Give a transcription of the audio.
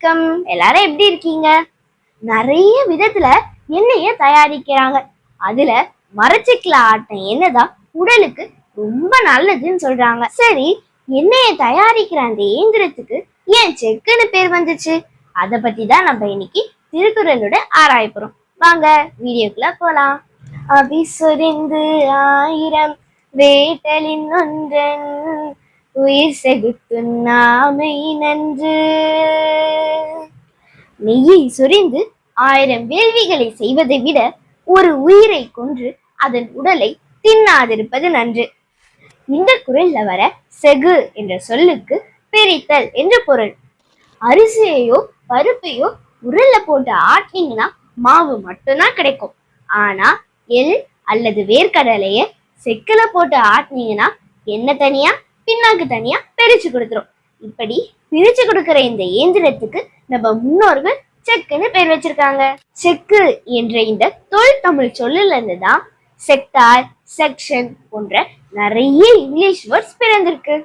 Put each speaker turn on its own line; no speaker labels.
வணக்கம். எல்லாரும் எப்படி இருக்கீங்க? நிறைய விதத்துல எண்ணெய தயாரிக்கிறாங்க. அதுல மரச்செக்குல ஆட்டின எண்ணெய் தான் உடலுக்கு ரொம்ப நல்லதுன்னு சொல்றாங்க. சரி, எண்ணெயை தயாரிக்கிற அந்த இயந்திரத்துக்கு ஏன் செக்குன்னு பேர் வந்துச்சு? அத பத்தி தான் நம்ம இன்னைக்கு திருக்குறளோட ஆராயப்போறோம். வாங்க வீடியோக்குள்ள போலாம். அபிசொரிந்து ஆயிரம் வேட்டலின் ஒன்றன் உயிர் செகுத்துண்ணாமை நன்று. நெய்யை சொரிந்து 1000 வேள்விகளை செய்வதை விட ஒரு உயிரை கொன்று அதன் உடலை தின்னாதிருப்பது நன்று. இந்த குறள்ல வர செகு என்ற சொல்லுக்கு பிரித்தல் என்று பொருள். அரிசியையோ பருப்பையோ உரல்ல போட்டு ஆட்டினீங்கன்னா மாவு மட்டும்தான் கிடைக்கும். ஆனா எள் அல்லது வேர்க்கடலைய செக்குல போட்டு ஆட்டினீங்கன்னா எண்ணெய் தனியா பின்னாக்கு தனியா பிரிச்சு கொடுத்துரும். இப்படி பிரிச்சு கொடுக்கிற இந்த இயந்திரத்துக்கு நம்ம முன்னோர்கள் செக்குன்னு பேர் வச்சிருக்காங்க. செக்கு என்ற இந்த தொல் தமிழ் சொல்லுல இருந்துதான் செக்டார், செக்ஷன் போன்ற நிறைய இங்கிலீஷ் வேர்ட்ஸ் பிறந்திருக்கு.